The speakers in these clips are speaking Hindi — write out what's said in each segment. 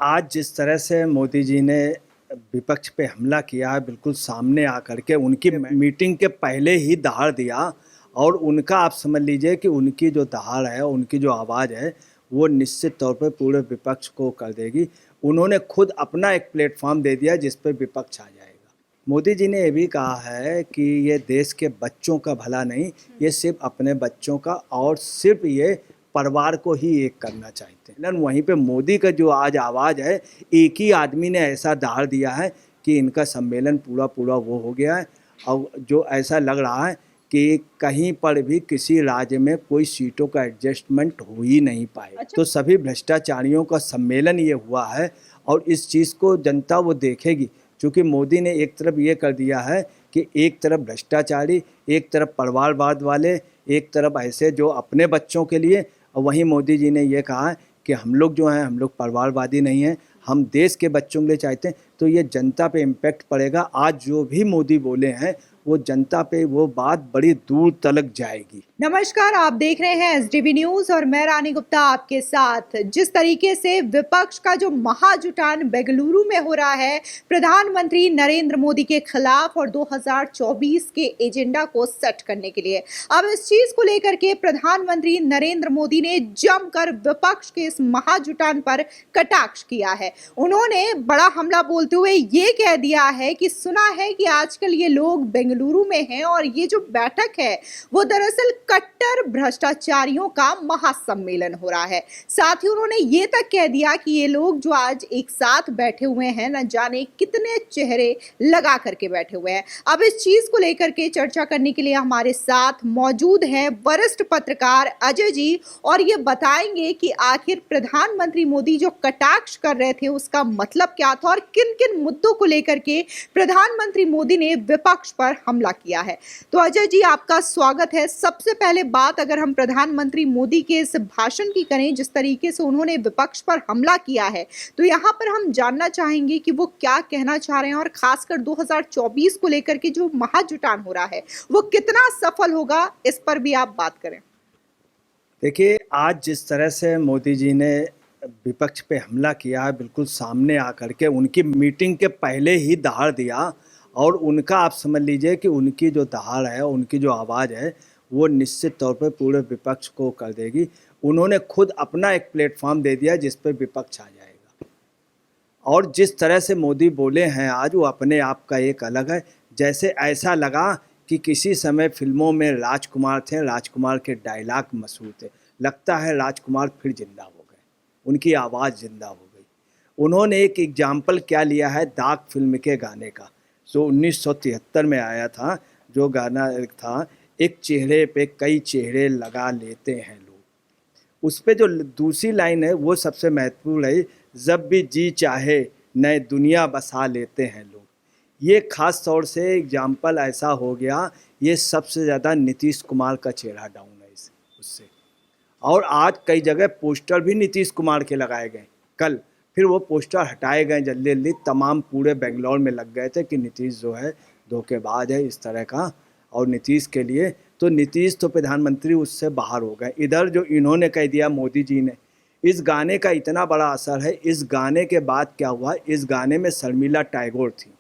आज जिस तरह से मोदी जी ने विपक्ष पे हमला किया है, बिल्कुल सामने आकर के उनकी मीटिंग के पहले ही दहाड़ दिया। और उनका आप समझ लीजिए कि उनकी जो दहाड़ है, उनकी जो आवाज़ है, वो निश्चित तौर पे पूरे विपक्ष को कर देगी। उन्होंने खुद अपना एक प्लेटफॉर्म दे दिया जिस पे विपक्ष आ जाएगा। मोदी जी ने ये भी कहा है कि ये देश के बच्चों का भला नहीं, ये सिर्फ अपने बच्चों का और सिर्फ ये परिवार को ही एक करना चाहते हैं। लेकिन वहीं पे मोदी का जो आज आवाज़ है, एक ही आदमी ने ऐसा दहाड़ दिया है कि इनका सम्मेलन पूरा पूरा वो हो गया है। और जो ऐसा लग रहा है कि कहीं पर भी किसी राज्य में कोई सीटों का एडजस्टमेंट हो ही नहीं पाए। तो सभी भ्रष्टाचारियों का सम्मेलन ये हुआ है और इस चीज़ को जनता वो देखेगी, क्योंकि मोदी ने एक तरफ ये कर दिया है कि एक तरफ भ्रष्टाचारी, एक तरफ परिवारवाद वाले, एक तरफ ऐसे जो अपने बच्चों के लिए। और वहीं मोदी जी ने ये कहा है कि हम लोग जो हैं, हम लोग परिवारवादी नहीं हैं, हम देश के बच्चों के लिए चाहते हैं। तो ये जनता पे इम्पैक्ट पड़ेगा। आज जो भी मोदी बोले हैं वो जनता पे वो बात बड़ी दूर तलक जाएगी। नमस्कार, आप देख रहे हैं एसडीबी न्यूज और मैं रानी गुप्ता आपके साथ। जिस तरीके से विपक्ष का जो महाजुटान बेंगलुरु में हो रहा है प्रधानमंत्री नरेंद्र मोदी के खिलाफ और 2024 के एजेंडा को सेट करने के लिए, अब इस चीज को लेकर के प्रधानमंत्री नरेंद्र मोदी ने जमकर विपक्ष के इस महाजुटान पर कटाक्ष किया है। उन्होंने बड़ा हमला बोलते हुए ये कह दिया है कि सुना है कि आजकल ये लोग बेंगलुरु में हैं और ये जो बैठक है वो दरअसल कट्टर भ्रष्टाचारियों का महासम्मेलन हो रहा है। साथ ही उन्होंने ये तक कह दिया कि ये लोग जो आज एक साथ बैठे हुए हैं, न जाने कितने चेहरे लगा करके बैठे हुए हैं। अब इस चीज को लेकर के चर्चा करने के लिए हमारे साथ मौजूद हैं वरिष्ठ पत्रकार अजय जी, और ये बताएंगे कि आखिर प्रधानमंत्री मोदी जो कटाक्ष कर रहे थे उसका मतलब क्या था और किन किन मुद्दों को लेकर के प्रधानमंत्री मोदी ने विपक्ष पर हमला किया है। तो अजय जी, आपका स्वागत है। सबसे पहले बात अगर हम प्रधानमंत्री मोदी के इस भाषण की करें, जिस तरीके से उन्होंने विपक्ष पर हमला किया है, तो यहाँ पर हम जानना चाहेंगे कि वो क्या कहना चाह रहे हैं और खासकर 2024 को लेकर के जो महाजुटान हो रहा है वो कितना सफल होगा, इस पर भी आप बात करें। देखिए, आज जिस तरह से मोदी जी ने विपक्ष पे हमला किया है, बिल्कुल सामने आकर के उनकी मीटिंग के पहले ही दहाड़ दिया। और उनका आप समझ लीजिए कि उनकी जो दहाड़ है, उनकी जो आवाज़ है, वो निश्चित तौर पे पूरे विपक्ष को कर देगी। उन्होंने खुद अपना एक प्लेटफॉर्म दे दिया जिस पे विपक्ष आ जाएगा। और जिस तरह से मोदी बोले हैं आज, वो अपने आप का एक अलग है। जैसे ऐसा लगा कि किसी समय फिल्मों में राजकुमार थे, राजकुमार के डायलॉग मशहूर थे। लगता है राजकुमार फिर जिंदा हो गए, उनकी आवाज़ जिंदा हो गई। उन्होंने एक एग्जाम्पल क्या लिया है, दाग फिल्म के गाने का, जो 1973 में आया था। जो गाना था, एक चेहरे पे कई चेहरे लगा लेते हैं लोग। उस पे जो दूसरी लाइन है वो सबसे महत्वपूर्ण है, जब भी जी चाहे नए दुनिया बसा लेते हैं लोग। ये खास तौर से एग्जाम्पल ऐसा हो गया, ये सबसे ज़्यादा नीतीश कुमार का चेहरा डाउन है उससे। और आज कई जगह पोस्टर भी नीतीश कुमार के लगाए गए। कल फिर वो पोस्टर हटाए गए जल्दी जल्दी, तमाम पूरे बेंगलोर में लग गए थे कि नीतीश जो है धोखेबाज है, इस तरह का। और नीतीश के लिए तो नीतीश तो प्रधानमंत्री उससे बाहर हो गए। इधर जो इन्होंने कह दिया मोदी जी ने, इस गाने का इतना बड़ा असर है। इस गाने के बाद क्या हुआ, इस गाने में शर्मिला टैगोर थी।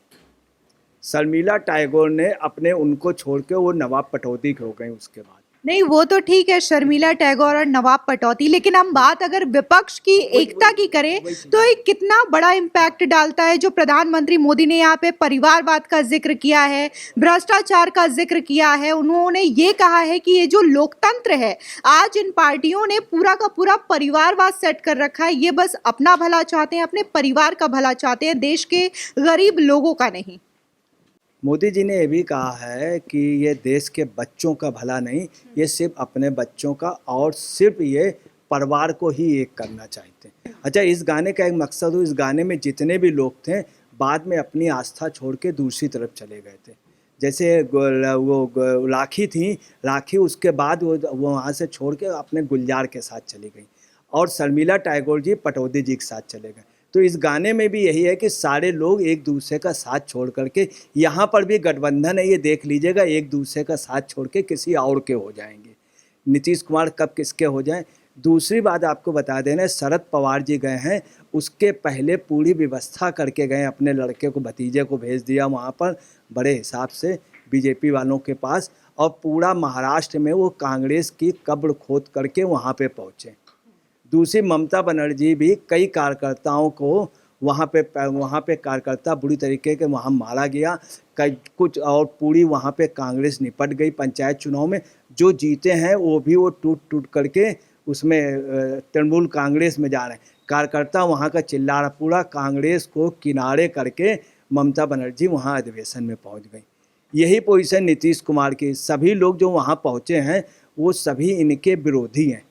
शर्मिला टैगोर ने अपने उनको छोड़ के वो नवाब पटौदी हो गई उसके बाद। नहीं, वो तो ठीक है, शर्मिला टैगोर और नवाब पटौदी, लेकिन हम बात अगर विपक्ष की एकता की करें तो ये कितना बड़ा इम्पैक्ट डालता है। जो प्रधानमंत्री मोदी ने यहाँ पे परिवारवाद का जिक्र किया है, भ्रष्टाचार का जिक्र किया है, उन्होंने ये कहा है कि ये जो लोकतंत्र है, आज इन पार्टियों ने पूरा का पूरा परिवारवाद सेट कर रखा है। ये बस अपना भला चाहते हैं, अपने परिवार का भला चाहते हैं, देश के गरीब लोगों का नहीं। मोदी जी ने ये भी कहा है कि ये देश के बच्चों का भला नहीं, ये सिर्फ अपने बच्चों का और सिर्फ ये परिवार को ही एक करना चाहते हैं। अच्छा, इस गाने का एक मकसद हो, इस गाने में जितने भी लोग थे बाद में अपनी आस्था छोड़ के दूसरी तरफ चले गए थे। जैसे वो राखी थी, राखी उसके बाद वो वहाँ से छोड़ के अपने गुलजार के साथ चली गई। और शर्मिला टैगोर जी पटौदी जी के साथ चले गए। तो इस गाने में भी यही है कि सारे लोग एक दूसरे का साथ छोड़ करके, यहाँ पर भी गठबंधन है, ये देख लीजिएगा, एक दूसरे का साथ छोड़ के किसी और के हो जाएंगे। नीतीश कुमार कब किसके हो जाएं, दूसरी बात आपको बता देना, शरद पवार जी गए हैं, उसके पहले पूरी व्यवस्था करके गए, अपने लड़के को, भतीजे को भेज दिया वहाँ पर बड़े हिसाब से बीजेपी वालों के पास, और पूरा महाराष्ट्र में वो कांग्रेस की कब्र खोद करके वहाँ पे पहुँचे। दूसरी, ममता बनर्जी भी कई कार्यकर्ताओं को वहाँ पे कार्यकर्ता बुरी तरीके के वहाँ मारा गया, कई कुछ, और पूरी वहाँ पे कांग्रेस निपट गई। पंचायत चुनाव में जो जीते हैं वो भी वो टूट करके उसमें तृणमूल कांग्रेस में जा रहे हैं। कार्यकर्ता वहाँ का चिल्ला रहा, पूरा कांग्रेस को किनारे करके ममता बनर्जी वहाँ अधिवेशन में पहुँच गई। यही पोजीशन नीतीश कुमार की। सभी लोग जो वहाँ पहुँचे हैं वो सभी इनके विरोधी हैं,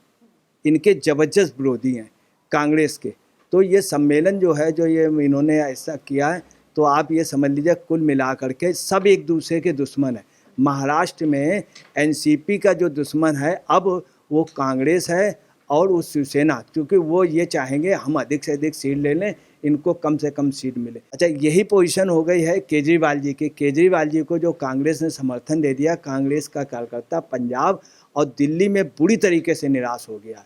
इनके ज़बरदस्त विरोधी हैं कांग्रेस के। तो ये सम्मेलन जो है, जो ये इन्होंने ऐसा किया है, तो आप ये समझ लीजिए कुल मिला करके सब एक दूसरे के दुश्मन है। महाराष्ट्र में एनसीपी का जो दुश्मन है अब वो कांग्रेस है और वो शिवसेना, क्योंकि वो ये चाहेंगे हम अधिक से अधिक सीट ले लें, इनको कम से कम सीट मिले। अच्छा, यही पोजीशन हो गई है केजरीवाल जी की। केजरीवाल जी को जो कांग्रेस ने समर्थन दे दिया, कांग्रेस का कार्यकर्ता पंजाब और दिल्ली में बुरी तरीके से निराश हो गया है,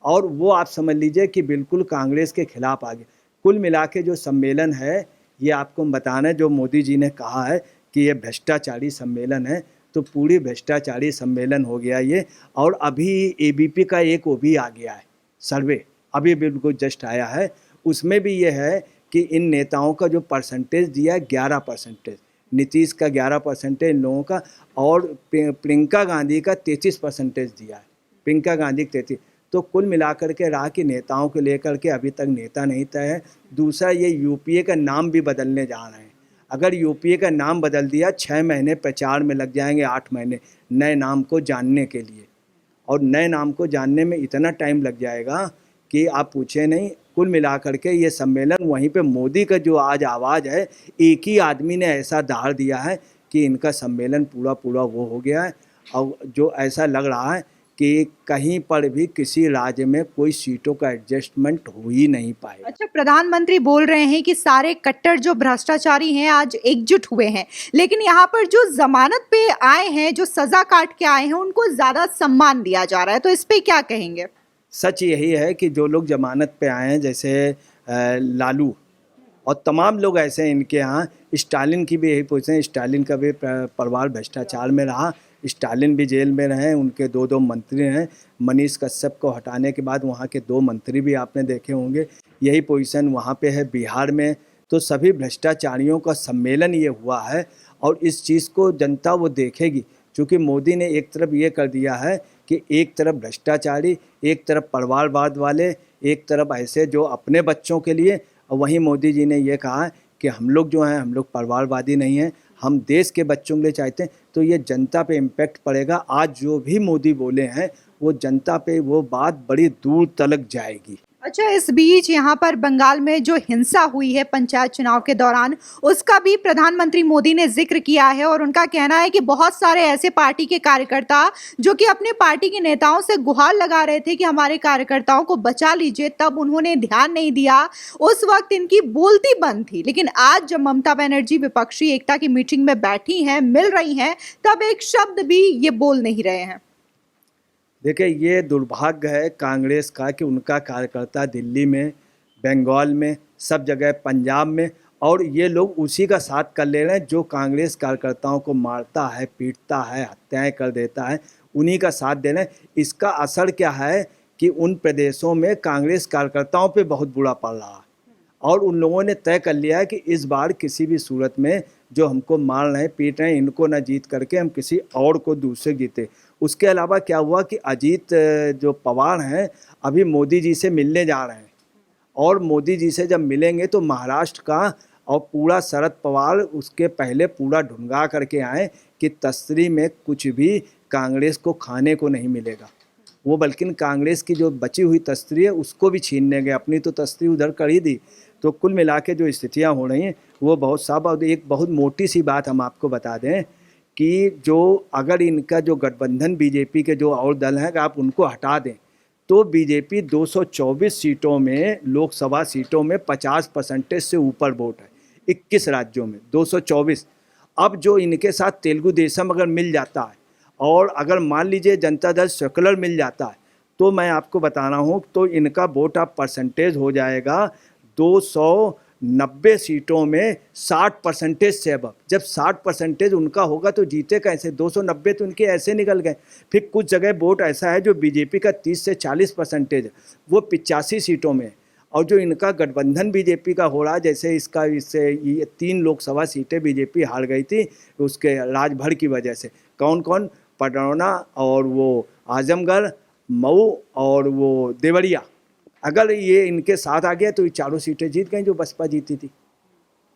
और वो आप समझ लीजिए कि बिल्कुल कांग्रेस के खिलाफ आ गया। कुल मिला के जो सम्मेलन है, ये आपको बताना है, जो मोदी जी ने कहा है कि ये भ्रष्टाचारी सम्मेलन है, तो पूरी भ्रष्टाचारी सम्मेलन हो गया ये। और अभी एबीपी का एक वो भी आ गया है सर्वे, अभी बिल्कुल जस्ट आया है, उसमें भी ये है कि इन नेताओं का जो परसेंटेज दिया है 11%, नीतीश का 11% इन लोगों का, और प्रियंका गांधी का 33% दिया है, प्रियंका गांधी 33। तो कुल मिलाकर के रहा कि नेताओं को लेकर के अभी तक नेता नहीं तय है। दूसरा, ये यूपीए का नाम भी बदलने जा रहे हैं। अगर यूपीए का नाम बदल दिया, 6 महीने प्रचार में लग जाएंगे, 8 महीने नए नाम को जानने के लिए, और नए नाम को जानने में इतना टाइम लग जाएगा कि आप पूछे नहीं। कुल मिलाकर के ये सम्मेलन, वहीं पे मोदी का जो आज आवाज़ है, एक ही आदमी ने ऐसा दाड़ दिया है कि इनका सम्मेलन पूरा वो हो गया है। और जो ऐसा लग रहा है कि कहीं पर भी किसी राज्य में कोई सीटों का एडजस्टमेंट हो ही नहीं पाएगा। अच्छा, प्रधानमंत्री बोल रहे हैं कि सारे कट्टर जो भ्रष्टाचारी हैं आज एकजुट हुए हैं, लेकिन यहाँ पर जो जमानत पे आए हैं, जो सजा काट के आए हैं, उनको ज्यादा सम्मान दिया जा रहा है, तो इस पे क्या कहेंगे? सच यही है कि जो लोग जमानत पे आए हैं, जैसे लालू और तमाम लोग ऐसे हैं इनके यहाँ, स्टालिन की भी यही पोजीशन, स्टालिन का भी परिवार भ्रष्टाचार में रहा, स्टालिन भी जेल में रहे, उनके 2 मंत्री हैं। मनीष कश्यप को हटाने के बाद वहाँ के 2 मंत्री भी आपने देखे होंगे। यही पोजीशन वहाँ पे है बिहार में। तो सभी भ्रष्टाचारियों का सम्मेलन ये हुआ है, और इस चीज़ को जनता वो देखेगी, क्योंकि मोदी ने एक तरफ ये कर दिया है कि एक तरफ भ्रष्टाचारी, एक तरफ परिवारवाद वाले, एक तरफ ऐसे जो अपने बच्चों के लिए, और वहीं मोदी जी ने ये कहा है कि हम लोग जो हैं, हम लोग परिवारवादी नहीं हैं, हम देश के बच्चों के लिए चाहते हैं। तो ये जनता पे इम्पैक्ट पड़ेगा। आज जो भी मोदी बोले हैं वो जनता पे वो बात बड़ी दूर तलक जाएगी। अच्छा, इस बीच यहाँ पर बंगाल में जो हिंसा हुई है पंचायत चुनाव के दौरान, उसका भी प्रधानमंत्री मोदी ने जिक्र किया है, और उनका कहना है कि बहुत सारे ऐसे पार्टी के कार्यकर्ता जो कि अपने पार्टी के नेताओं से गुहार लगा रहे थे कि हमारे कार्यकर्ताओं को बचा लीजिए, तब उन्होंने ध्यान नहीं दिया, उस वक्त इनकी बोलती बंद थी। लेकिन आज जब ममता बनर्जी विपक्षी एकता की मीटिंग में बैठी हैं, मिल रही हैं, तब एक शब्द भी ये बोल नहीं रहे हैं। देखिए, ये दुर्भाग्य है कांग्रेस का कि उनका कार्यकर्ता दिल्ली में, बंगाल में, सब जगह, पंजाब में, और ये लोग उसी का साथ कर ले रहे हैं जो कांग्रेस कार्यकर्ताओं को मारता है, पीटता है, हत्याएं कर देता है, उन्हीं का साथ दे रहे हैं। इसका असर क्या है कि उन प्रदेशों में कांग्रेस कार्यकर्ताओं पे बहुत बुरा पड़ रहा है, और उन लोगों ने तय कर लिया है कि इस बार किसी भी सूरत में जो हमको मार रहे हैं, पीट रहे हैं, इनको ना जीत करके हम किसी और को दूसरे जीते। उसके अलावा क्या हुआ कि अजीत जो पवार हैं अभी मोदी जी से मिलने जा रहे हैं, और मोदी जी से जब मिलेंगे तो महाराष्ट्र का और पूरा शरद पवार उसके पहले पूरा ढूंढा करके आए कि तस्री में कुछ भी कांग्रेस को खाने को नहीं मिलेगा। वो बल्कि कांग्रेस की जो बची हुई तस्री है उसको भी छीनने गए, अपनी तो तस्री उधर कर ही दी। तो कुल मिला के जो स्थितियाँ हो रही हैं वो बहुत साफ। और एक बहुत मोटी सी बात हम आपको बता दें कि जो अगर इनका जो गठबंधन बीजेपी के जो और दल हैं, आप उनको हटा दें तो बीजेपी 224 सीटों में, लोकसभा सीटों में 50% से ऊपर वोट है, 21 राज्यों में 224। अब जो इनके साथ तेलुगु देशम अगर मिल जाता है, और अगर मान लीजिए जनता दल सेकुलर मिल जाता है, तो मैं आपको बता रहा हूँ, तो इनका वोट ऑफ परसेंटेज हो जाएगा 290 सीटों में 60% से अब। जब 60% उनका होगा तो जीते कैसे? 290 तो उनके ऐसे निकल गए। फिर कुछ जगह वोट ऐसा है जो बीजेपी का 30 से 40% है, वो 85 सीटों में। और जो इनका गठबंधन बीजेपी का हो रहा, जैसे इससे ये 3 लोकसभा सीटें बीजेपी हार गई थी उसके राजभर की वजह से। कौन कौन? पडरौना और वो आजमगढ़, मऊ और वो देवरिया। अगर ये इनके साथ आ गया तो ये चारों सीटें जीत गई जो बसपा जीती थी,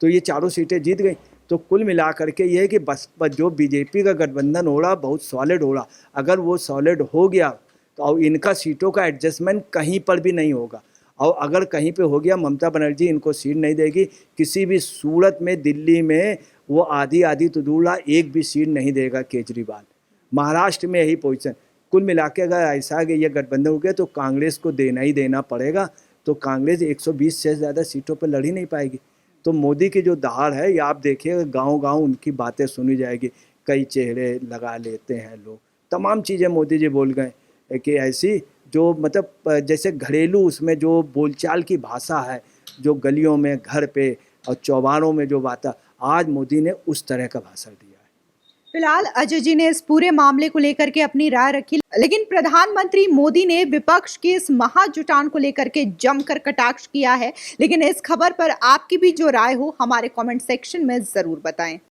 तो ये चारों सीटें जीत गई। तो कुल मिला करके ये है कि बसपा जो बीजेपी का गठबंधन हो रहा बहुत सॉलिड हो रहा। अगर वो सॉलिड हो गया तो अब इनका सीटों का एडजस्टमेंट कहीं पर भी नहीं होगा। और अगर कहीं पे हो गया, ममता बनर्जी इनको सीट नहीं देगी किसी भी सूरत में। दिल्ली में वो आधी तो दूर एक भी सीट नहीं देगा केजरीवाल। महाराष्ट्र में यही पोजीशन। कुल मिला के अगर ऐसा कि ये गठबंधन हो गया तो कांग्रेस को देना ही देना पड़ेगा। तो कांग्रेस 120 से ज़्यादा सीटों पर लड़ ही नहीं पाएगी। तो मोदी की जो दहाड़ है ये आप देखिए, गांव-गांव उनकी बातें सुनी जाएगी। कई चेहरे लगा लेते हैं लोग, तमाम चीज़ें मोदी जी बोल गए कि ऐसी जो मतलब जैसे घरेलू उसमें जो बोलचाल की भाषा है, जो गलियों में, घर पे और चौबारों में जो बात है, आज मोदी ने उस तरह का भाषण दिया है। फिलहाल अजय जी ने इस पूरे मामले को लेकर के अपनी राय रखी, लेकिन प्रधानमंत्री मोदी ने विपक्ष की इस महाजुटान को लेकर के जमकर कटाक्ष किया है। लेकिन इस खबर पर आपकी भी जो राय हो हमारे कमेंट सेक्शन में जरूर बताएं।